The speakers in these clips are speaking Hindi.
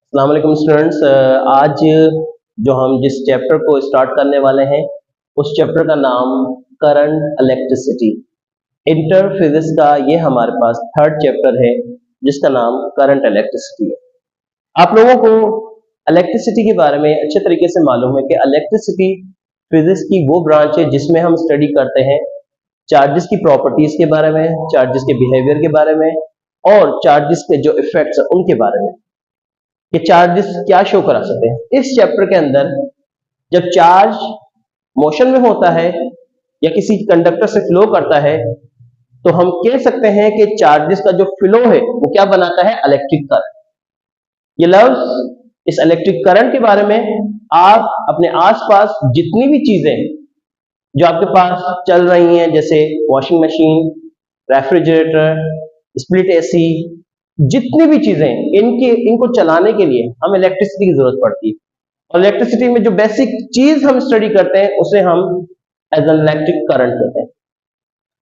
अस्सलाम वालेकुम स्टूडेंट्स। आज जो हम जिस चैप्टर को स्टार्ट करने वाले हैं उस चैप्टर का नाम करंट इलेक्ट्रिसिटी इंटर फिजिक्स का ये हमारे पास थर्ड चैप्टर है जिसका नाम करंट इलेक्ट्रिसिटी है। आप लोगों को इलेक्ट्रिसिटी के बारे में अच्छे तरीके से मालूम है कि इलेक्ट्रिसिटी फिजिक्स की वो ब्रांच है जिसमें हम स्टडी करते हैं चार्जेस की प्रॉपर्टीज के बारे में, चार्जेस के बिहेवियर के बारे में और चार्जेस के जो इफेक्ट्स हैं उनके बारे में कि चार्जेस क्या शो करा सकते हैं। इस चैप्टर के अंदर जब चार्ज मोशन में होता है या किसी कंडक्टर से फ्लो करता है तो हम कह सकते हैं कि चार्जेस का जो फ्लो है वो क्या बनाता है, इलेक्ट्रिक करंट। ये लफ्ज इस इलेक्ट्रिक करंट के बारे में आप अपने आसपास जितनी भी चीजें जो आपके पास चल रही हैं जैसे washing machine, refrigerator, split AC, जितनी भी चीजें इनको चलाने के लिए हम इलेक्ट्रिसिटी की जरूरत पड़ती है। और इलेक्ट्रिसिटी में जो बेसिक चीज हम स्टडी करते हैं उसे हम एज एन इलेक्ट्रिक करंट कहते हैं।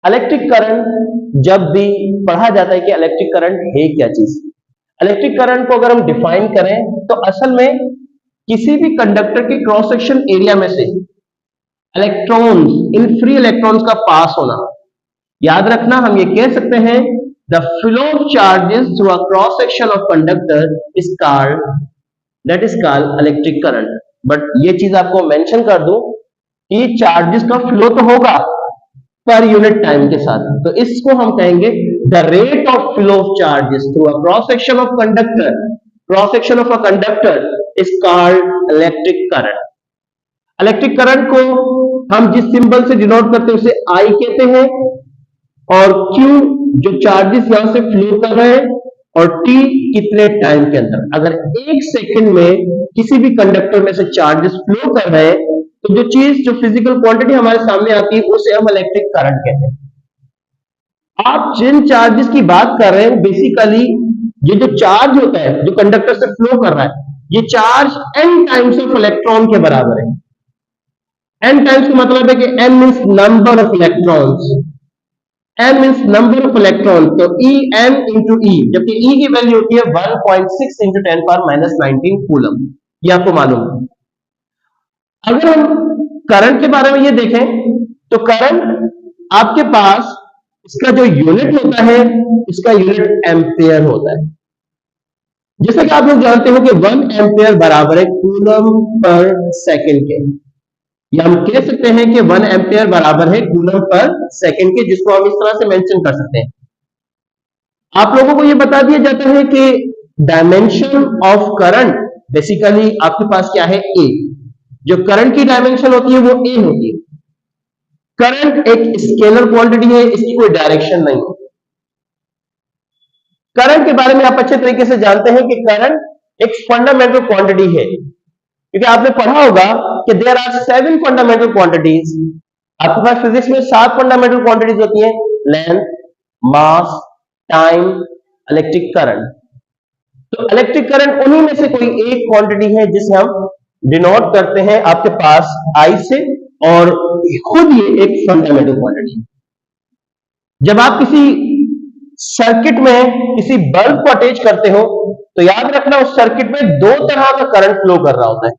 इलेक्ट्रिक करंट जब भी पढ़ा जाता है कि इलेक्ट्रिक करंट है क्या चीज, इलेक्ट्रिक करंट को अगर हम डिफाइन करें तो असल में किसी भी कंडक्टर के क्रॉस सेक्शन एरिया में से इलेक्ट्रॉन्स, इन फ्री इलेक्ट्रॉन्स का पास होना। याद रखना, हम ये कह सकते हैं the flow of charges through a cross section of conductor is called electric current। But ये चीज आपको मेंशन कर दूं कि चार्जेस का फ्लो तो होगा पर यूनिट टाइम के साथ, तो इसको हम कहेंगे the rate of flow of charges through a cross section of conductor, cross section of a conductor is called electric current. Electric current को हम जिस सिंबल से डिनोट करते हैं उसे आई कहते हैं और Q जो चार्जेस यहां से फ्लो कर रहे हैं और T कितने टाइम के अंदर। अगर एक सेकंड में किसी भी कंडक्टर में से चार्जेस फ्लो कर रहे हैं तो जो चीज, जो फिजिकल क्वांटिटी हमारे सामने आती है उसे हम इलेक्ट्रिक करंट कहते हैं। आप जिन चार्जेस की बात कर रहे हैं बेसिकली ये जो चार्ज होता है जो कंडक्टर से फ्लो कर रहा है, ये charge n times of electron के बराबर है। n टाइम्स का मतलब है कि n means number of electrons, m means number of electron, तो E m इंटू E, जबकि E की वैल्यू होती है 1.6 इंटू 10⁻⁻19 कूलम, ये आपको मालूम है। अगर हम करंट के बारे में ये देखें तो करंट आपके पास इसका जो यूनिट होता है इसका यूनिट एम्पेयर होता है। जैसा कि आप लोग जानते हो कि 1 एम्पेयर बराबर है कूलम पर सेकेंड के, या हम कह सकते हैं कि 1 एम्पेयर बराबर है कूलम पर सेकंड के, जिसको हम इस तरह से मेंशन कर सकते हैं। आप लोगों को यह बता दिया जाता है कि डायमेंशन ऑफ करंट बेसिकली आपके पास क्या है, ए। जो करंट की डायमेंशन होती है वो ए होती है। करंट एक स्केलर क्वांटिटी है, इसकी कोई डायरेक्शन नहीं है। करंट के बारे में आप अच्छे तरीके से जानते हैं कि करंट एक फंडामेंटल क्वांटिटी है, क्योंकि आपने पढ़ा होगा कि देयर आर 7 फंडामेंटल क्वांटिटीज। आपके पास फिजिक्स में 7 फंडामेंटल क्वांटिटीज होती हैं, लेंथ, मास, टाइम, इलेक्ट्रिक करंट। तो इलेक्ट्रिक करंट उन्हीं में से कोई एक क्वांटिटी है जिसे हम डिनोट करते हैं आपके पास आई से, और खुद ये एक फंडामेंटल क्वांटिटी है। जब आप किसी सर्किट में किसी बल्ब को अटैच करते हो तो याद रखना उस सर्किट में दो तरह का करंट फ्लो कर रहा होता है।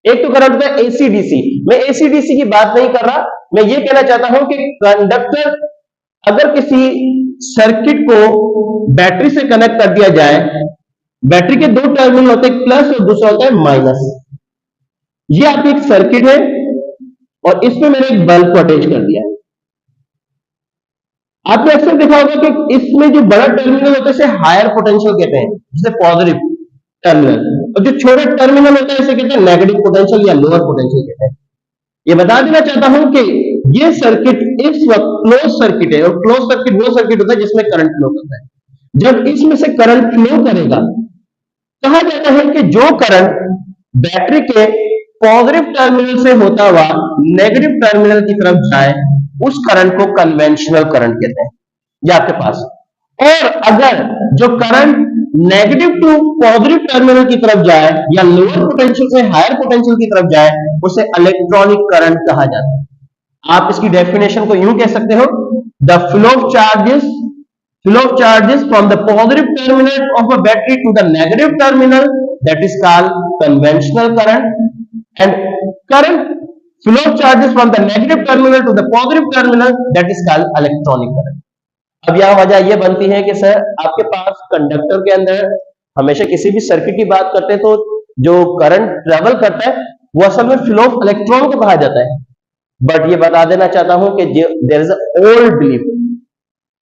एक तो करंट होता है एसी डीसी। मैं एसी डीसी की बात नहीं कर रहा, मैं ये कहना चाहता हूं कि कंडक्टर अगर किसी सर्किट को बैटरी से कनेक्ट कर दिया जाए, बैटरी के दो टर्मिनल होते हैं, प्लस और दूसरा होता है माइनस। ये आपकी एक सर्किट है और इसमें मैंने एक बल्ब को अटैच कर दिया है। आपने अक्सर देखा होगा कि इसमें जो बड़ा टर्मिनल होता है इसे हायर पोटेंशियल कहते हैं, जिसे पॉजिटिव टर्मिनल, और जो छोटा टर्मिनल होता है इसे कहते हैं नेगेटिव पोटेंशियल या लोअर पोटेंशियल कहते हैं। ये बता देना चाहता हूं कि ये सर्किट इस वक्त क्लोज सर्किट है, और क्लोज सर्किट वो सर्किट होता है जिसमें करंट फ्लो करता है। जब इसमें से करंट फ्लो करेगा, कहा जाता है कि जो करंट बैटरी के पॉजिटिव टर्मिनल से होता हुआ नेगेटिव टर्मिनल की तरफ जाए उस करंट को कन्वेंशनल करंट कहते हैं, ये आपके पास। और अगर जो current negative to positive terminal की तरफ जाए या लोअर पोटेंशियल से हायर पोटेंशियल की तरफ जाए उसे इलेक्ट्रॉनिक करंट कहा जाता है। आप इसकी डेफिनेशन को यूं कह सकते हो, the flow of charges flow of charges from the positive terminal of a battery to the negative terminal, that is called conventional current. And current flow of charges from the negative terminal to the positive terminal, that is called electronic current. अब यहां वजह यह बनती है कि सर आपके पास कंडक्टर के अंदर हमेशा किसी भी सर्किट की बात करते हैं तो जो करंट ट्रेवल करता है वो असल में फ्लो ऑफ इलेक्ट्रॉन को कहा जाता है। बट ये बता देना चाहता हूं कि there is a old belief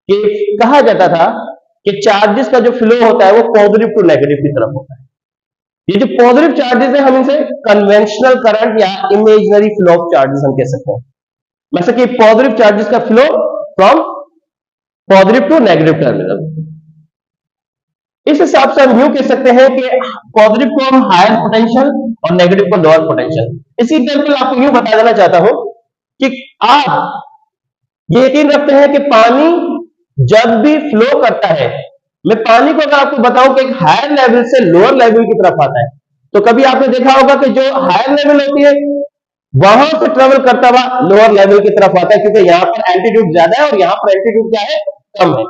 कि कहा जाता था कि चार्जेस का जो फ्लो होता है वो पॉजिटिव टू नेगेटिव की तरफ होता है। ये जो पॉजिटिव चार्जेस है हम इसे कन्वेंशनल करंट या इमेजिनरी फ्लो ऑफ चार्जेस हम कह सकते हैं। मतलब कि पॉजिटिव चार्जेस का flow from positive to negative terminal. इस हिसाब से हम यूं कह सकते हैं कि पॉजिटिव को हम हायर पोटेंशियल और नेगेटिव को लोअर पोटेंशियल। इसी एग्जांपल आपको यूं बता देना चाहता हूं कि आप ये यकीन रखते हैं कि पानी जब भी फ्लो करता है, मैं पानी को अगर आपको बताऊं कि एक हायर लेवल से लोअर लेवल की तरफ आता है, तो कभी आपने देखा होगा कि जो हायर लेवल होती है वहां से ट्रेवल करता हुआ लोअर लेवल की तरफ आता है, क्योंकि यहां पर एल्टीट्यूड ज्यादा है और यहां पर एल्टीट्यूड क्या है, कम है।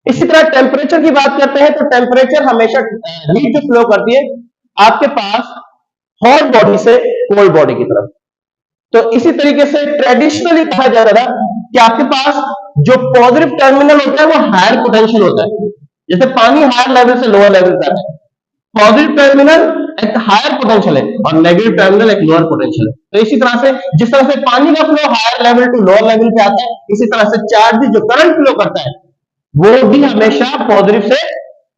इसी तरह टेम्परेचर की बात करते हैं तो टेम्परेचर हमेशा हीट जो फ्लो करती है आपके पास हॉट बॉडी से कोल्ड बॉडी की तरफ। तो इसी तरीके से ट्रेडिशनली कहा जा रहा था कि आपके पास जो पॉजिटिव टर्मिनल होता है वो हायर पोटेंशियल होता है, जैसे पानी हायर लेवल से लोअर लेवल पर आता है, पॉजिटिव टर्मिनल एक हायर पोटेंशियल है और नेगेटिव टर्मिनल एक लोअर पोटेंशियल है। तो इसी तरह से जिस तरह से पानी का flow higher level to lower level पे आता है, इसी तरह से चार्ज जो करंट फ्लो करता है वो भी हमेशा पॉजिटिव से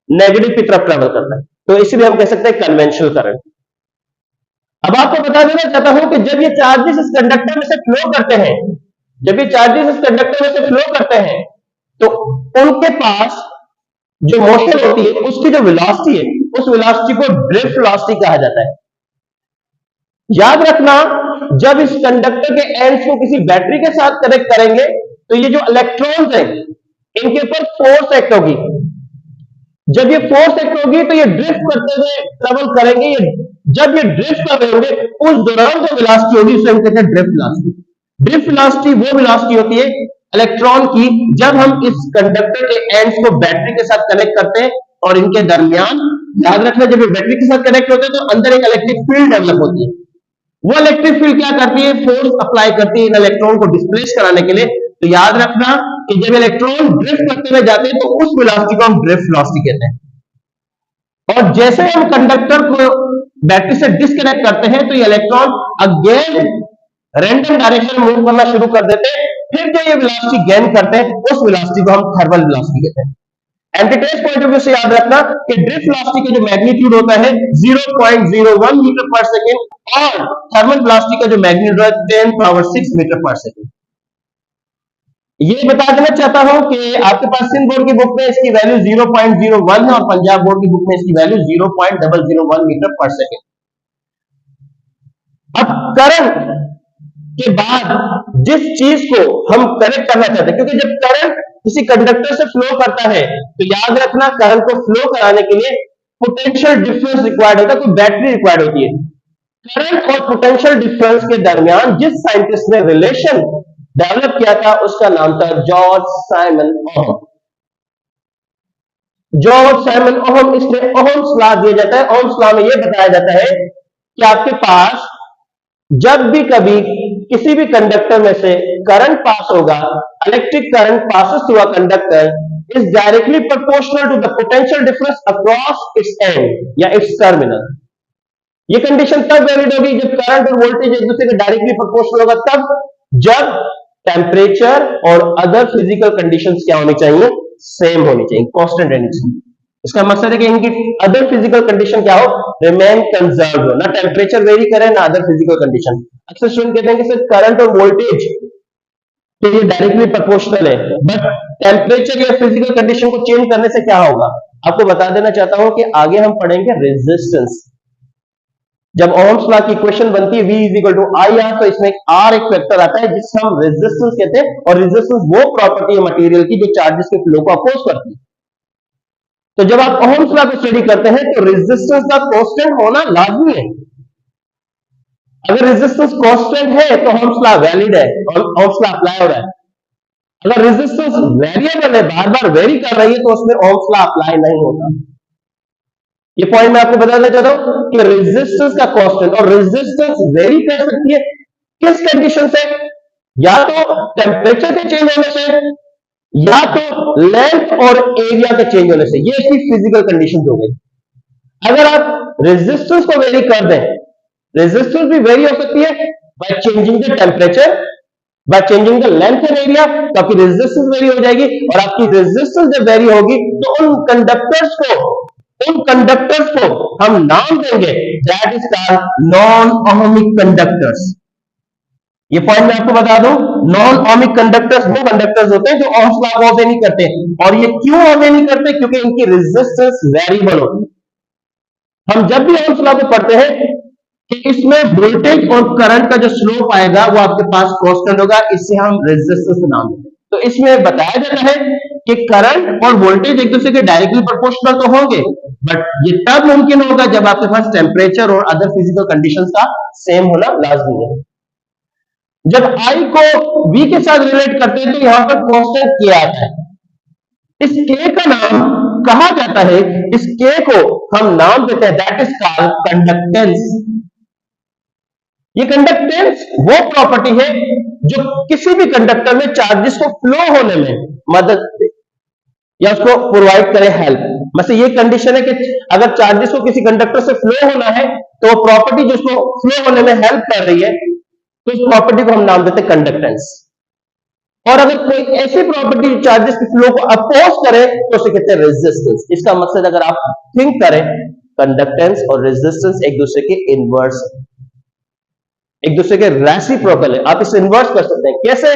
नेगेटिव की तरफ ट्रेवल करता है। तो इसीलिए हम कह सकते हैं कन्वेंशनल करंट। अब आपको बता देना चाहता हूं कि जब ये चार्जेस इस कंडक्टर में से फ्लो करते हैं, जब ये चार्जेस इस कंडक्टर में से फ्लो करते हैं तो उनके पास जो मोशन होती है उसकी जो वेलोसिटी है उस वेलोसिटी को ड्रिफ्ट वेलोसिटी कहा जाता है। याद रखना, जब इस कंडक्टर के एंड्स को किसी बैटरी के साथ कनेक्ट करेंगे तो ये जो इलेक्ट्रॉन्स हैं इनके ऊपर फोर्स एक्ट होगी। जब ये फोर्स एक्ट होगी तो ये ड्रिफ्ट करते हुए ट्रेवल करेंगे। जब ये ड्रिफ्ट कर रहे होंगे उस दौरान जो वेलोसिटी होगी उसे हम कहते हैं ड्रिफ्ट वेलोसिटी। ड्रिफ्ट वेलोसिटी वो वेलोसिटी होती है इलेक्ट्रॉन की जब हम इस कंडक्टर के एंड्स को बैटरी के साथ कनेक्ट करते हैं और इनके दरमियान, याद रखना, जब ये बैटरी के साथ कनेक्ट होते हैं तो अंदर एक इलेक्ट्रिक फील्ड डेवलप होती है। वो इलेक्ट्रिक फील्ड क्या करती है, फोर्स अप्लाई करती है इन इलेक्ट्रॉन को डिस्प्लेस कराने के लिए। तो याद रखना कि जब इलेक्ट्रॉन ड्रिफ्ट करते हुए जाते हैं तो उस वेलोसिटी को हम ड्रिफ्ट वेलोसिटी कहते हैं। और जैसे हम कंडक्टर को बैटरी से डिस्कनेक्ट करते हैं तो ये इलेक्ट्रॉन अगेन रैंडम डायरेक्शन में मूव करना शुरू कर देते हैं। फिर जो ये वेलोसिटी गेन करते हैं उस वेलोसिटी को हम थर्मल वेलोसिटी कहते हैं। एंटीटेस पॉइंट ऑफ व्यू से याद रखना कि ड्रिफ्ट वेलोसिटी का जो मैग्नीट्यूड होता है 0.01 मीटर पर सेकेंड और थर्मल वेलोसिटी का जो मैग्नीट्यूड है 10 पावर 6 मीटर पर सेकेंड। ये बता देना चाहता हूं कि आपके पास सिंध बोर्ड की बुक में इसकी वैल्यू 0.01 है और पंजाब बोर्ड की बुक में इसकी वैल्यू 0.001 मीटर पर सेकेंड। अब करंट के बाद जिस चीज को हम कनेक्ट करना चाहते हैं, क्योंकि जब करंट किसी कंडक्टर से फ्लो करता है तो याद रखना करंट को फ्लो कराने के लिए पोटेंशियल डिफरेंस रिक्वायर्ड होता है, कोई बैटरी रिक्वायर्ड होती है। करंट और पोटेंशियल डिफरेंस के दरमियान जिस साइंटिस्ट ने रिलेशन डेवलप किया था उसका नाम था George Simon ohm. George Simon ohm, इसमें ओहम्स लॉ दिया जाता है। ओहम्स लॉ में यह बताया जाता है कि आपके पास जब भी कभी किसी भी कंडक्टर में से करंट पास होगा, electric current passes through a conductor is directly proportional to the potential difference across its end या इट्स टर्मिनल। ये कंडीशन तब वैलिड होगी जब करंट और वोल्टेज एक दूसरे के डायरेक्टली प्रोपोर्शनल होगा, तब जब टेम्परेचर और अदर फिजिकल कंडीशंस क्या होनी चाहिए, सेम होनी चाहिए, कांस्टेंट रहनी चाहिए। इसका मकसद है कि इनकी अदर फिजिकल कंडीशन क्या हो, रिमेन कंजर्व हो, ना टेम्परेचर वेरी करे ना अदर फिजिकल कंडीशन। अक्सर स्टूडेंट कहते हैं कि सर करंट और वोल्टेज तो ये डायरेक्टली प्रोपोर्शनल है, बट टेम्परेचर या फिजिकल कंडीशन को चेंज करने से क्या होगा। आपको बता देना चाहता हूं कि आगे हम पढ़ेंगे रेजिस्टेंस। जब ओम्स लॉ की इक्वेशन बनती है V = IR, तो इसमें R एक फैक्टर आता है जिससे हम रेजिस्टेंस कहते हैं। और रेजिस्टेंस वो प्रॉपर्टी है मटेरियल की जो चार्जेस के फ्लो को अपोज करती है। तो जब आप ओम्स लॉ को स्टडी करते हैं तो रेजिस्टेंस का कांस्टेंट होना लाजमी है। अगर रेजिस्टेंस कांस्टेंट है तो ओम्स लॉ वैलिड है और ओम्स लॉ अप्लाई हो रहा है। अगर रेजिस्टेंस वेरिएबल है, बार बार वेरी कर रही है, तो उसमें ओम्स लॉ अप्लाई नहीं होता। ये पॉइंट मैं आपको बताना चाहता हूं कि रेजिस्टेंस का कांस्टेंट, और रेजिस्टेंस वेरी कर सकती है किस कंडीशन से, या तो टेम्परेचर के चेंज होने से, या तो लेंथ और एरिया के चेंज होने से। ये इसकी फिजिकल कंडीशन हो गई। अगर आप रेजिस्टेंस को वेरी कर दें, रेजिस्टेंस भी वेरी हो सकती है by changing the temperature, by changing the length and area, तो आपकी रेजिस्टेंस वेरी हो जाएगी। और आपकी रेजिस्टेंस जब वेरी होगी तो उन कंडक्टर्स को हम नाम देंगे, that is called non ohmic conductors. ये पॉइंट मैं आपको बता दूं, नॉन ओहमिक कंडक्टर्स वो कंडक्टर्स होते हैं जो ओम्स लॉ को ओबे नहीं करते। और ये क्यों ओबे नहीं करते? क्योंकि इनकी रेजिस्टेंस वेरिएबल होती है। हम जब भी ओम्स लॉ को पढ़ते हैं कि इसमें वोल्टेज और करंट का जो स्लोप आएगा वो आपके पास कांस्टेंट होगा, इससे हम रेजिस्टेंस नाम देते हैं। तो इसमें बताया जाता है कि करंट और वोल्टेज एक दूसरे के डायरेक्टली प्रोपोर्शनल तो होंगे, बट ये तब मुमकिन होगा जब आपके पास टेम्परेचर और अदर फिजिकल कंडीशंस का सेम होना लाजमी है। जब आई को V के साथ रिलेट करते हैं तो यहां पर कांस्टेंट K आता है। इस K का नाम कहा जाता है, इस K को हम नाम देते हैं, दैट इज कॉल्ड कंडक्टेंस। ये कंडक्टेंस वो प्रॉपर्टी है जो किसी भी कंडक्टर में चार्जेस को फ्लो होने में मदद दे या उसको प्रोवाइड करे हेल्प। मतलब ये कंडीशन है कि अगर चार्जेस को किसी कंडक्टर से फ्लो होना है तो वो प्रॉपर्टी जो उसको फ्लो होने में हेल्प कर रही है, तो इस प्रॉपर्टी को हम नाम देते हैं कंडक्टेंस। और अगर कोई ऐसी प्रॉपर्टी चार्जेस के फ्लो को अपोज करे तो उसे कहते हैं रेजिस्टेंस। इसका मकसद अगर आप थिंक करें, कंडक्टेंस और रेजिस्टेंस एक दूसरे के इनवर्स, एक दूसरे के रेसिप्रोकल है। आप इसे इन्वर्स कर सकते हैं। कैसे?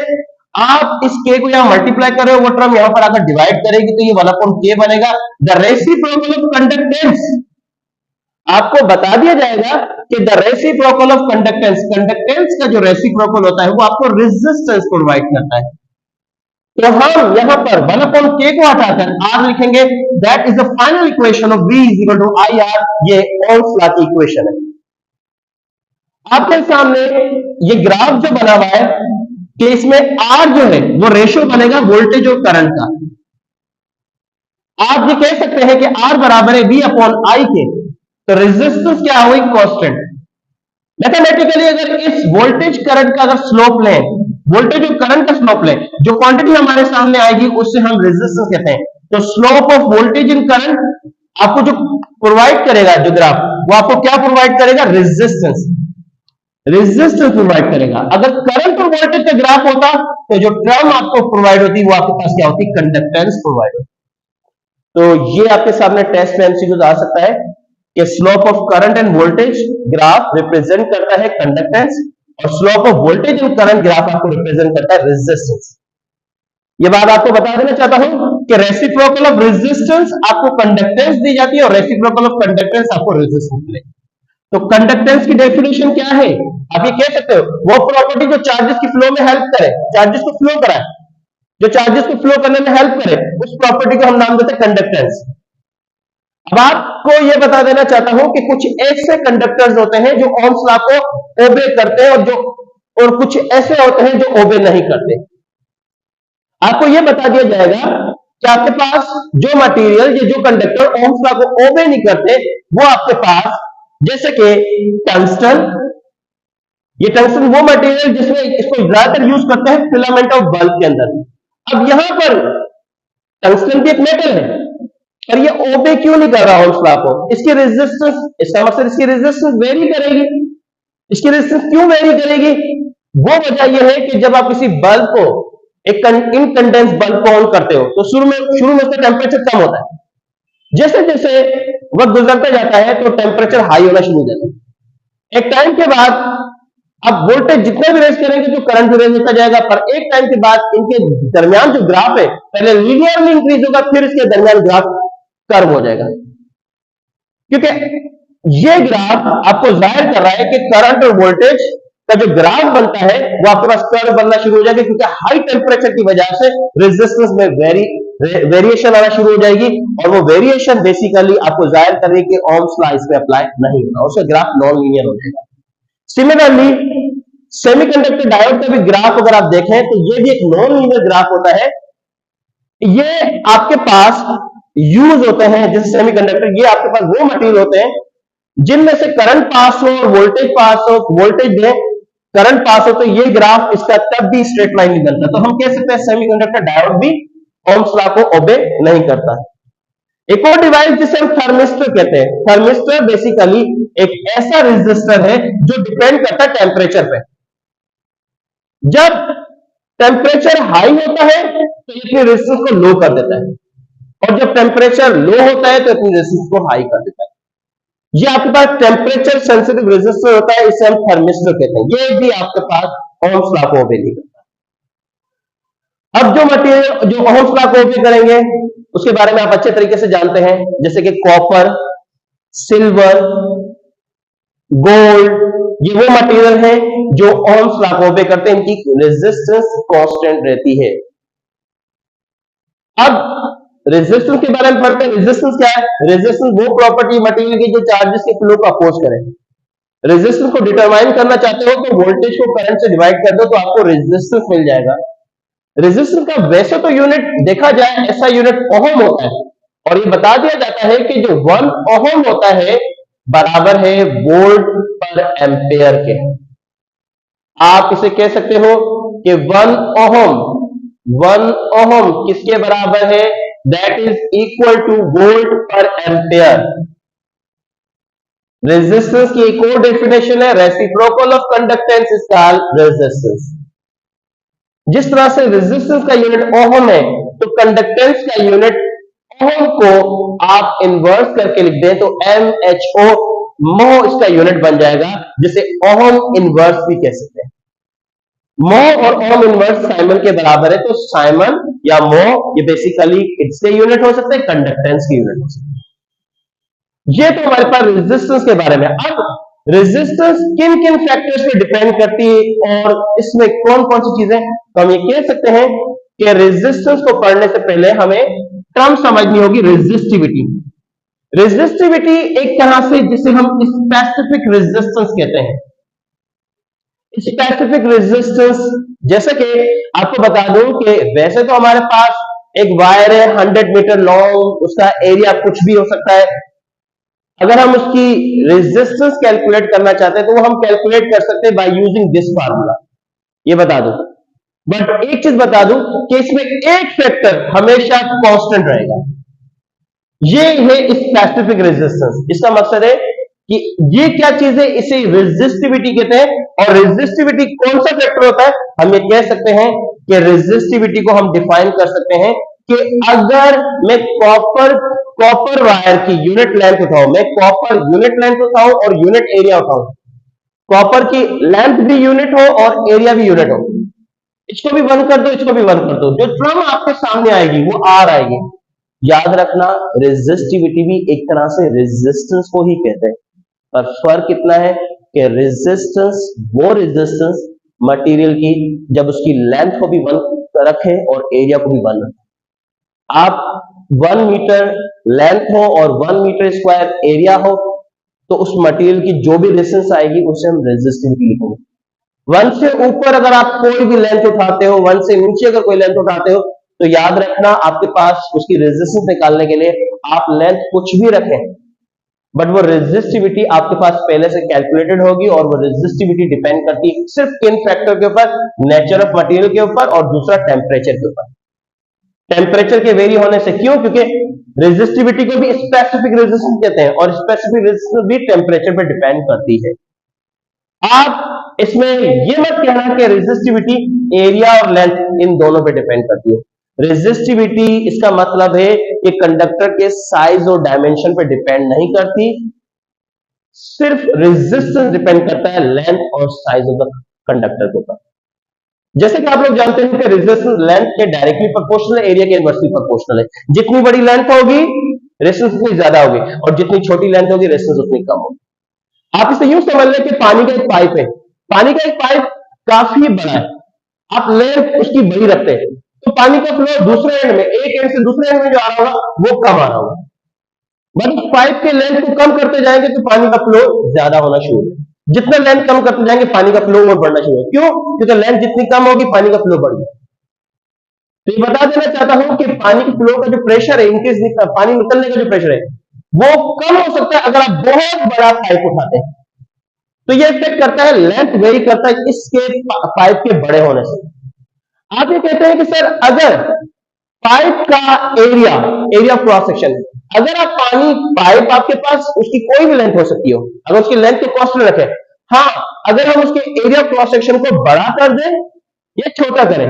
आप इस k को यहां मल्टीप्लाई कर रहे हो, वो टर्म यहां पर आकर डिवाइड करेगी तो ये 1/k बनेगा। द रेसिप्रोकल ऑफ कंडक्टेंस, आपको बता दिया जाएगा कि the reciprocal of conductance, conductance का जो रेसिप्रोकल होता है वो आपको रेजिस्टेंस प्रोवाइड करता है। तो हम यहां पर 1/k को हटाकर r लिखेंगे, that is the final equation of v is equal to IR। ये ओम्स लॉ की इक्वेशन है। आपके सामने ये ग्राफ जो बना हुआ है कि इसमें R जो है वो रेशियो बनेगा वोल्टेज और करंट का। आप ये कह सकते हैं कि R बराबर है V अपॉन I के, तो रेजिस्टेंस क्या हुई? कांस्टेंट। मैथमेटिकली अगर इस वोल्टेज करंट का अगर स्लोप लें, वोल्टेज और करंट का स्लोप लें, जो क्वांटिटी हमारे सामने आएगी उससे हम रेजिस्टेंस कहते हैं। तो slope of voltage in current आपको जो प्रोवाइड करेगा, जो ग्राफ, वो आपको क्या प्रोवाइड करेगा? रेजिस्टेंस, रेजिस्टेंस प्रोवाइड करेगा। अगर करंट और वोल्टेज का ग्राफ होता तो जो टर्म आपको प्रोवाइड होती वो आपके पास क्या होती? कंडक्टेंस प्रोवाइड होती। तो ये आपके सामने टेस्ट में एमसीक्यू आ सकता है कि slope of current end voltage graph represent करता है कंडक्टेंस, और slope of voltage and current graph आपको रिप्रेजेंट करता है रेजिस्टेंस। ये बात आपको बता देना चाहता हूं कि रेसिप्रोकल ऑफ रेजिस्टेंस आपको कंडक्टेंस दी जाती है और रेसिप्रोकल ऑफ कंडक्टेंस आपको रेजिस्टेंस मिलेगी। तो कंडक्टेंस की डेफिनेशन क्या है? आप ये कह सकते हो वो प्रॉपर्टी जो चार्जेस की फ्लो में हेल्प करे, चार्जेस को फ्लो कराए, जो चार्जेस को फ्लो करने में हेल्प करे, उस प्रॉपर्टी को हम नाम देते हैं कंडक्टेंस। अब आपको यह बता देना चाहता हूं कि कुछ ऐसे कंडक्टर्स होते हैं जो ओम्स लॉ को ओबे करते हैं और कुछ ऐसे होते हैं जो ओबे नहीं करते। आपको यह बता दिया जाएगा कि आपके पास जो मटेरियल, जो कंडक्टर ओम्स लॉ को ओबे नहीं करते, वो आपके पास, जैसे कि टंगस्टन, ये टंगस्टन वो मटेरियल जिसमें इसको ज्यादातर यूज करते हैं फिलामेंट ऑफ बल्ब के अंदर। अब यहां पर टंगस्टन भी एक मेटल है, पर ये ओबे क्यों नहीं कर रहा ओम्स लॉ को? इसकी रेजिस्टेंस, इसका मतलब इसकी रेजिस्टेंस वेरी करेगी। इसकी रेजिस्टेंस क्यों वेरी करेगी? वो वजह यह है कि जब आप किसी बल्ब को, एक इनकंडेंस बल्ब को ऑन करते हो, तो शुरू में उसका टेम्परेचर कम होता है। जैसे जैसे वक्त गुजरता जाता है तो टेम्परेचर हाई होना शुरू हो जाता है। एक टाइम के बाद अब वोल्टेज जितने भी रेज करेंगे तो करंट भी रेज होता जाएगा, पर एक टाइम के बाद इनके दरमियान जो ग्राफ है पहले लीनियरली इंक्रीज होगा, फिर इसके दरमियान ग्राफ कर्व हो जाएगा। क्योंकि ये ग्राफ आपको जाहिर कर रहा है कि करंट और वोल्टेज का जो ग्राफ बनता है वो आपके पास कर्व बनना शुरू हो जाएगा, क्योंकि हाई टेम्परेचर की वजह से रेजिस्टेंस में वेरिएशन आना शुरू हो जाएगी, और वो वेरिएशन बेसिकली आपको जाहिर कर रही है कि ओम्स लॉ इस पे अप्लाई नहीं होगा, उसका ग्राफ नॉन लीनियर हो जाएगा। सिमिलरली सेमीकंडक्टर डायोड का भी ग्राफ अगर आप देखें तो ये भी एक नॉन लीनियर ग्राफ होता है। ये आपके पास यूज होते हैं, जैसे सेमीकंडक्टर, ये आपके पास वो मटेरियल होते हैं जिनमें से करंट पास हो और वोल्टेज पास हो, वोल्टेज में करंट पास हो, तो ये ग्राफ इसका तब भी स्ट्रेट लाइन नहीं बनता। तो हम कह सकते हैं सेमीकंडक्टर डायोड भी ओम्स लॉ को ओबे नहीं करता। एक और डिवाइस जिसे हम थर्मिस्टर कहते हैं। थर्मिस्टर बेसिकली एक ऐसा रेजिस्टर है जो डिपेंड करता है टेम्परेचर पे। जब टेम्परेचर हाई होता है तो अपनी रेजिस्टेंस को लो कर देता है, और जब टेम्परेचर लो होता है तो अपनी रेजिस्टेंस को हाई कर देता है। ये आपके पास टेम्परेचर सेंसिटिव रेजिस्टर होता है, इसे हम थर्मिस्टर कहते हैं। ये भी आपके पास ओम्स लॉ को ओबे नहीं करता। अब जो मटेरियल जो ओम्स लॉ को ओबे करेंगे उसके बारे में आप अच्छे तरीके से जानते हैं, जैसे कि कॉपर, सिल्वर, गोल्ड, ये वो मटेरियल है जो ओम्स लॉ को ओबे करते हैं, इनकी रेजिस्टेंस कांस्टेंट रहती है। अब रेजिस्टेंस के बारे में पढ़ते हैं। रेजिस्टेंस क्या है? रेजिस्टेंस वो प्रॉपर्टी मटेरियल की जो चार्जेस के फ्लो को अपोज करे। रेजिस्टेंस को डिटरमाइन करना चाहते हो तो वोल्टेज को करंट से डिवाइड कर दो तो आपको रेजिस्टेंस मिल जाएगा। रेजिस्टेंस का वैसे तो यूनिट देखा जाए ऐसा यूनिट ओहम होता है, और ये बता दिया जाता है कि जो 1 ओहम होता है बराबर है वोल्ट पर एम्पेयर के। आप इसे कह सकते हो कि 1 ओहम किसके बराबर है? That is equal two volt per ampere. Resistance की एक और डेफिनेशन है, reciprocal of conductance is called resistance. जिस तरह से रेजिस्टेंस का यूनिट ओहम है तो कंडक्टेंस का यूनिट ओहम को आप इन्वर्स करके लिख दें तो MHO मोह इसका यूनिट बन जाएगा, जिसे ओहम इन्वर्स भी कह सकते हैं। मोह और ओहम इन्वर्स साइमन के बराबर है, तो साइमन या मोह ये बेसिकली इसके यूनिट हो सकते हैं, कंडक्टेंस के यूनिट हो सकते हैं। ये तो हमारे पास रेजिस्टेंस के बारे में। अब रेजिस्टेंस किन किन फैक्टर्स पे डिपेंड करती है और इसमें कौन कौन सी चीजें, तो हम ये कह सकते हैं कि रेजिस्टेंस को पढ़ने से पहले हमें टर्म समझनी होगी रेजिस्टिविटी। रेजिस्टिविटी एक तरह से जिसे हम स्पेसिफिक रेजिस्टेंस कहते हैं। स्पेसिफिक रेजिस्टेंस, जैसे कि आपको बता दूं कि वैसे तो हमारे पास एक वायर है 100 मीटर लॉन्ग, उसका एरिया कुछ भी हो सकता है। अगर हम उसकी रेजिस्टेंस कैलकुलेट करना चाहते हैं तो वो हम कैलकुलेट कर सकते हैं बाय यूजिंग दिस फार्मूला, ये बता दूं। बट एक चीज बता दूं कि इसमें एक फैक्टर हमेशा कांस्टेंट रहेगा, ये है स्पेसिफिक रेजिस्टेंस। इसका मकसद है कि ये क्या चीज है, इसे रेजिस्टिविटी कहते हैं। और रेजिस्टिविटी कौन सा फैक्टर होता है? हम ये कह सकते हैं कि रेजिस्टिविटी को हम डिफाइन कर सकते हैं कि अगर मैं कॉपर वायर की यूनिट लेंथ उठाऊं, मैं कॉपर यूनिट लेंथ उठाऊं और यूनिट एरिया उठाऊं, कॉपर की लेंथ भी यूनिट हो और एरिया भी यूनिट हो, इसको भी 1 कर दो, इसको भी 1 कर दो, जो टर्म आपके सामने आएगी वो आर आएगी। याद रखना रेजिस्टिविटी भी एक तरह से रेजिस्टेंस को ही कहते हैं, पर फर्क इतना है कि रेजिस्टेंस वो रेजिस्टेंस मटेरियल की जब उसकी लेंथ को भी 1 रखे और एरिया को भी 1 रखे। आप 1 मीटर लेंथ हो और 1 मीटर स्क्वायर एरिया हो तो उस मटेरियल की जो भी रेजिस्टेंस आएगी उसे हम रेजिस्टिविटी लिखेंगे। 1 से ऊपर अगर आप कोई भी लेंथ उठाते हो, 1 से नीचे अगर कोई लेंथ उठाते हो, तो याद रखना आपके पास उसकी रेजिस्टेंस निकालने के लिए आप लेंथ कुछ भी रखें, बट वो रेजिस्टिविटी आपके पास पहले से कैलकुलेटेड होगी, और वो रेजिस्टिविटी डिपेंड करती है सिर्फ किन फैक्टर के ऊपर? नेचर ऑफ मटेरियल के ऊपर और दूसरा टेम्परेचर के ऊपर। टेम्परेचर के वेरी होने से, क्यों? क्योंकि रेजिस्टिविटी को भी स्पेसिफिक रेजिस्टेंस कहते हैं और स्पेसिफिक रेजिस्टेंस भी टेम्परेचर पर डिपेंड करती है। आप इसमें ये मत कहना कि रेजिस्टिविटी एरिया और लेंथ इन दोनों पे डिपेंड करती है। रेजिस्टिविटी इसका मतलब है कि कंडक्टर के साइज और डायमेंशन पे डिपेंड नहीं करती, सिर्फ रेजिस्टेंस डिपेंड करता है लेंथ और साइज ऑफ द कंडक्टर के ऊपर। जैसे कि आप लोग जानते हैं कि रेजिस्टेंस लेंथ के डायरेक्टली प्रोपोर्शनल है, एरिया के इनवर्सली प्रोपोर्शनल है। जितनी बड़ी लेंथ होगी रेजिस्टेंस उतनी ज्यादा होगी, और जितनी छोटी लेंथ होगी रेजिस्टेंस उतनी कम होगी। आप इसे यूं समझ लें कि पानी का एक पाइप है, पानी का एक पाइप काफी बड़ा है, आप लेंथ उसकी बड़ी रखते हैं तो पानी का फ्लो दूसरे एंड में, एक एंड से दूसरे एंड में जो आ रहा होगा वो कम आ रहा होगा। बट पाइप के लेंथ को कम करते जाएंगे तो पानी का फ्लो ज्यादा होना शुरू होगा। जितना लेंथ कम करते जाएंगे पानी का फ्लो और बढ़ना शुरू होगा। क्यों? क्योंकि लेंथ जितनी कम होगी पानी का फ्लो बढ़ जाएगा। तो ये बता देना चाहता हूं कि पानी के फ्लो का जो प्रेशर है, इंक्रीज पानी निकलने का जो प्रेशर है वो कम हो सकता है अगर आप बहुत बड़ा पाइप उठाते हैं। तो ये इफेक्ट करता है, लेंथ वेरी करता है इसके पाइप के बड़े होने से। आप ये कहते हैं कि सर अगर पाइप का एरिया, एरिया क्रॉस सेक्शन, अगर आप पानी पाइप आपके पास उसकी कोई भी लेंथ हो सकती हो, अगर उसकी लेंथ को कांस्टेंट रखें, हाँ अगर हम उसके एरिया क्रॉस सेक्शन को बड़ा कर दें या छोटा करें,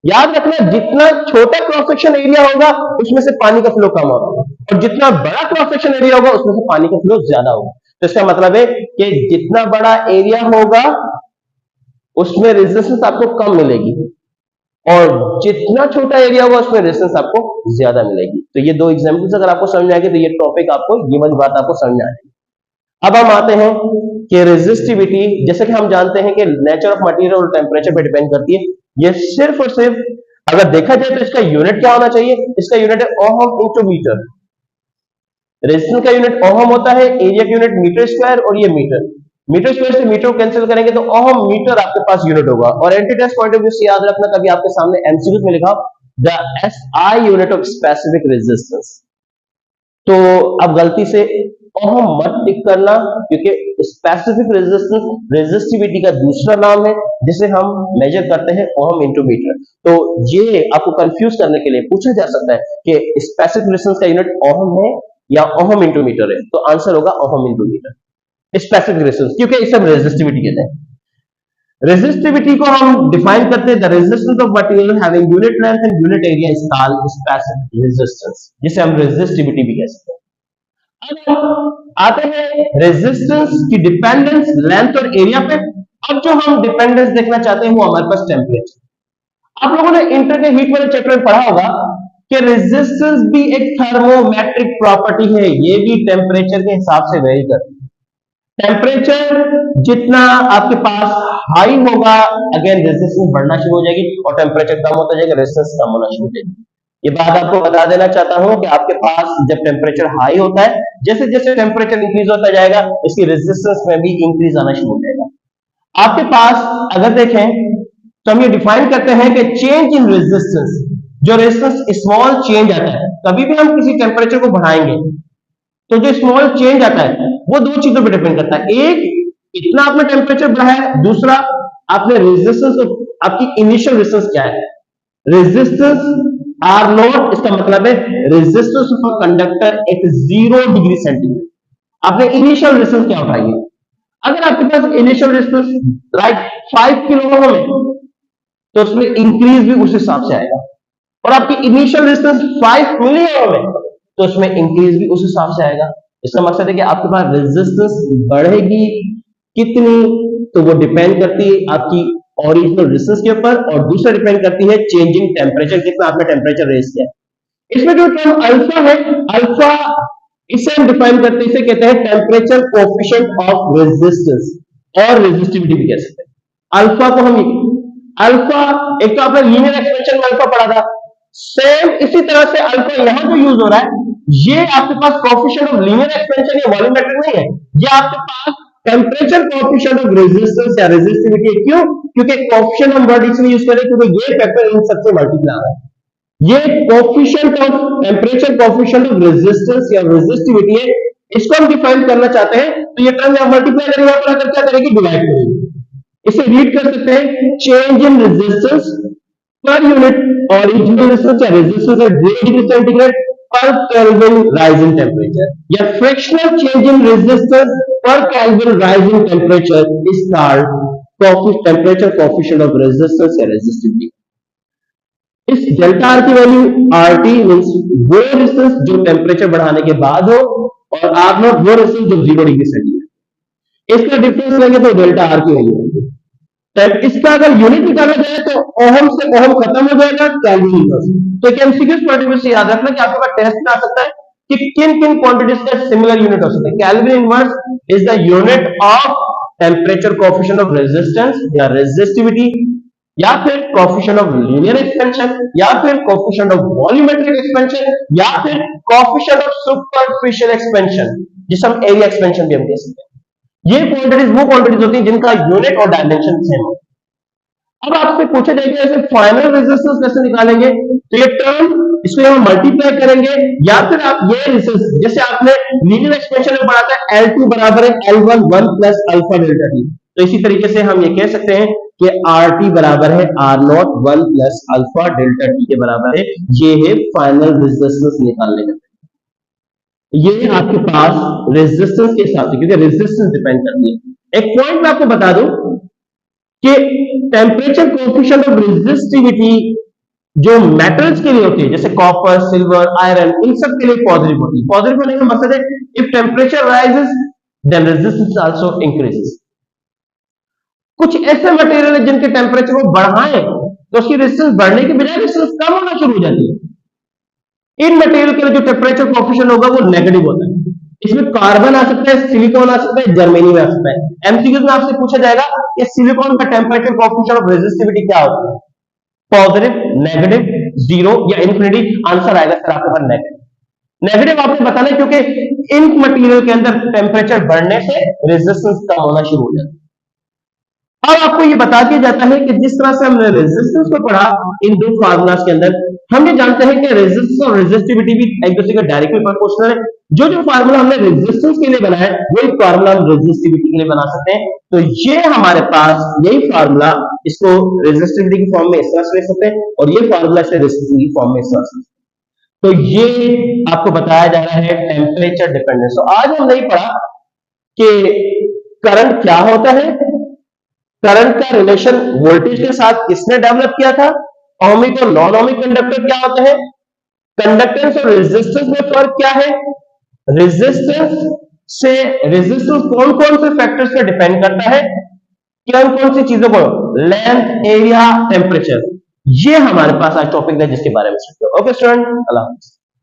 याद रखना जितना छोटा क्रॉस सेक्शन एरिया होगा उसमें से पानी का फ्लो कम होगा और जितना बड़ा क्रॉस सेक्शन एरिया होगा उसमें से पानी का फ्लो ज्यादा होगा। तो इसका मतलब है कि जितना बड़ा एरिया होगा उसमें रेजिस्टेंस आपको कम मिलेगी और जितना छोटा एरिया होगा उसमें रेजिस्टेंस आपको ज्यादा मिलेगी। तो ये दो एग्जांपल्स अगर आपको समझ में आ गए तो ये टॉपिक आपको, ये वाली बात आपको समझ में आ जाएगी। अब हम आते हैं कि रेजिस्टिविटी, जैसे कि हम जानते हैं कि नेचर ऑफ मटेरियल और टेम्परेचर पे डिपेंड करती है। ये सिर्फ और सिर्फ अगर देखा जाए तो इसका यूनिट क्या होना चाहिए? इसका यूनिट है ओहम इंटू मीटर। रेजिस्टेंस का यूनिट ओहम होता है, एरिया का यूनिट मीटर स्क्वायर और ये मीटर, मीटर स्क्वायर से मीटर को कैंसिल करेंगे तो ओहम मीटर आपके पास यूनिट होगा। और anti test point of view से याद रखना, कभी आपके सामने एमसीक्यू में लिखा the SI unit of specific resistance, तो अब गलती से ओहम मत टिक करना क्योंकि स्पेसिफिक रेजिस्टेंस रेजिस्टिविटी का दूसरा नाम है जिसे हम मेजर करते हैं ओहम इंटू मीटर। तो ये आपको कंफ्यूज करने के लिए पूछा जा सकता है कि स्पेसिफिक रेजिस्टेंस का यूनिट ओहम है या ओहम इंटू मीटर है, तो आंसर होगा ohm into metre specific resistance, क्योंकि इसे हम रेजिस्टिविटी कहते हैं। रेजिस्टिविटी को हम डिफाइन करते हैं the resistance of material having unit length and unit area is called specific resistance, जिसे हम रेजिस्टिविटी भी कह सकते हैं। अब हम आते हैं रेजिस्टेंस की डिपेंडेंस लेंथ और एरिया पे। अब जो हम डिपेंडेंस देखना चाहते हैं वो हमारे पास टेम्परेचर। आप लोगों ने इंटर के हीट वाले चैप्टर में पढ़ा होगा कि रेजिस्टेंस भी एक थर्मोमेट्रिक प्रॉपर्टी है, ये भी टेम्परेचर के हिसाब से वेरी करती है। टेम्परेचर जितना आपके पास हाई होगा अगेन रेजिस्टेंस बढ़ना शुरू हो जाएगी और टेम्परेचर कम होता जाएगा रेजिस्टेंस कम होना शुरू हो जाएगी। ये बात आपको बता देना चाहता हूं कि आपके पास जब टेम्परेचर हाई होता है, जैसे जैसे टेम्परेचर इंक्रीज होता जाएगा इसकी रेजिस्टेंस में भी इंक्रीज आना शुरू हो जाएगा। आपके पास अगर देखें तो हम ये डिफाइन करते हैं कि चेंज इन रेजिस्टेंस, जो रेजिस्टेंस स्मॉल चेंज आता है, कभी भी हम किसी टेम्परेचर को बढ़ाएंगे तो जो स्मॉल चेंज आता है वो दो चीजों पर डिपेंड करता है। एक, इतना आपने टेम्परेचर बढ़ाया, दूसरा आपने रेजिस्टेंस, आपकी इनिशियल रेजिस्टेंस क्या है। रेजिस्टेंस आर नॉट, इसका मतलब है resistance of a conductor at 0 degree centigrade. आपने इनिशियल रेजिस्टेंस क्या उठाई है? अगर आपके पास initial resistance right 5 kilo ohm है तो उसमें इंक्रीज भी उस हिसाब से आएगा, और आपकी इनिशियल रेजिस्टेंस 5 मिली ओम है तो उसमें इंक्रीज भी उस हिसाब से आएगा। इसका मकसद है कि आपके पास रेजिस्टेंस बढ़ेगी कितनी, तो वो डिपेंड करती है आपकी ओरिजिनल रेजिस्टेंस के ऊपर, और दूसरा डिपेंड करती है चेंजिंग टेम्परेचर, कितना आपने टेम्परेचर रेज किया। इसमें जो टर्म अल्फा है, अल्फा इसे हम डिफाइन करते हैं, इसे कहते हैं टेम्परेचर कोएफिशिएंट ऑफ रेजिस्टेंस और रेजिस्टिविटी भी कह सकते हैं। अल्फा को हम, अल्फा एक तो आपने लीनियर एक्सपेंशन में अल्फा पढ़ा था, सेम इसी तरह से अल्फा यहां जो यूज हो रहा है ये आपके पास कोएफिशिएंट ऑफ लीनियर एक्सपेंशन या वॉल्यूमेट्रिक नहीं है, ये आपके पास टेम्परेचर कोएफिशिएंट ऑफ रेजिस्टेंस या रेजिस्टिविटी है। क्यों? क्योंकि कोएफिशिएंट हम वर्ड इसलिए यूज करें क्योंकि ये फैक्टर इन सबसे मल्टीप्लाई आ रहा है। ये coefficient of temperature coefficient of resistance या रेजिस्टिविटी है, इसको हम डिफाइन करना चाहते हैं तो ये टर्म यहां मल्टीप्लाई करेंगे, यहां पर आकर क्या करेगी, डिवाइड करेगी। इसे रीड कर सकते हैं change in resistance per unit original resistance या resistance at 0 degree centigrade per kelvin rise in temperature, या fractional change in resistance per kelvin rise in temperature is called temperature coefficient of resistance या रेजिस्टिविटी। इस डेल्टा आर की वैल्यू आर टी मीन्स वो रेजिस्टेंस जो टेम्परेचर बढ़ाने के बाद हो, और आर नॉट वो रेजिस्टेंस जो 0 डिग्री सेंटीग्रेड। इसका डिफरेंस लेंगे तो डेल्टा आर की वैल्यू आएगी। इसका अगर यूनिट निकाला जाए तो ओहम से ओहम खत्म हो जाएगा, केल्विन इनवर्स। तो एक एमसीक्यू पॉइंट ऑफ व्यू से याद रखना कि आपके पास टेस्ट में आ सकता है कि किन किन क्वांटिटीज का सिमिलर यूनिट हो सकता है। Kelvin inverse is the unit of temperature coefficient of resistance या रेजिस्टिविटी, या फिर कोएफिशिएंट ऑफ लीनियर एक्सपेंशन, या फिर कोएफिशिएंट ऑफ वॉल्यूमेट्रिक एक्सपेंशन, या फिर कोएफिशिएंट ऑफ सुपरफिशियल एक्सपेंशन, जिसे हम एरिया एक्सपेंशन भी हम कह सकते हैं। ये क्वांटिटीज वो क्वांटिटीज होती हैं जिनका यूनिट और डायमेंशन सेम हो। अब आपसे पूछा जाएगा ऐसे फाइनल रेजिस्टेंस कैसे निकालेंगे, तो ये टर्म इसको हम मल्टीप्लाई करेंगे, या फिर आप ये रेजिस्टेंस जैसे आपने लीनियर एक्सपेंशन में पढ़ा था L2 बराबर है L1 1 plus alpha delta T, तो इसी तरीके से हम ये कह सकते हैं कि RT बराबर है R0 1 plus alpha delta T के बराबर है। ये है फाइनल रेजिस्टेंस निकालने का। ये आपके पास रेजिस्टेंस के हिसाब से, क्योंकि रेजिस्टेंस डिपेंड करती है। एक पॉइंट मैं आपको बता दूं कि टेम्परेचर कोएफिशिएंट ऑफ रेजिस्टिविटी जो मेटल्स के लिए होती है, जैसे कॉपर, सिल्वर, आयरन, इन सब के लिए पॉजिटिव होती है। पॉजिटिव होने का मकसद है if temperature rises then resistance also increases. कुछ ऐसे मटेरियल है जिनके टेम्परेचर को बढ़ाएं तो उसकी रेजिस्टेंस बढ़ने के बजाय रेजिस्टेंस कम होना शुरू हो जाती है। इन मटेरियल के लिए जो टेम्परेचर कोएफिशिएंट होगा वो नेगेटिव होता है। इसमें कार्बन आ सकता है, सिलिकॉन आ सकता है, जर्मेनियम आ सकता है। एमसीक्यू में आपसे पूछा जाएगा कि सिलिकॉन का टेम्परेचर कोएफिशिएंट ऑफ रेजिस्टिविटी क्या होता है, पॉजिटिव, नेगेटिव, जीरो या इन्फिनिटी। आंसर आएगा सर आपके पास नेगेटिव। नेगेटिव आपने बताना है क्योंकि इन मटेरियल के अंदर टेम्परेचर बढ़ने से रेजिस्टेंस कम होना शुरू हो जाता है। अब आपको ये बता दिया जाता है कि जिस तरह से हमने रेजिस्टेंस को पढ़ा इन दो फार्मूलाज के अंदर, हम ये जानते हैं कि रेजिस्टेंस और रेजिस्टिविटी भी एक दूसरे के डायरेक्टली प्रोपोर्शनल है। जो जो फार्मूला हमने रेजिस्टेंस के लिए बनाया है वही फार्मूला हम रेजिस्टिविटी के लिए बना सकते हैं। तो ये हमारे पास यही फार्मूला, इसको रेजिस्टिविटी की फॉर्म में इस तरह से लिख सकते हैं और ये फार्मूला से रेजिस्टिविटी की फॉर्म में इस तरह से। तो ये आपको बताया जा रहा है टेम्परेचर डिपेंडेंस। तो आज हमने ये पढ़ा कि करंट क्या होता है, करंट का रिलेशन वोल्टेज के साथ किसने डेवलप किया था, ओमिक और नॉन ओमिक कंडक्टर क्या होते हैं, कंडक्टेंस और रेजिस्टेंस में फर्क क्या है, रेजिस्टेंस कौन कौन से फैक्टर्स पे डिपेंड करता है, कौन कौन सी चीजों को, लेंथ, एरिया, टेम्परेचर। ये हमारे पास आज टॉपिक है जिसके बारे में सीखते हैं। ओके स्टूडेंट, अल्लाह हाफिज़।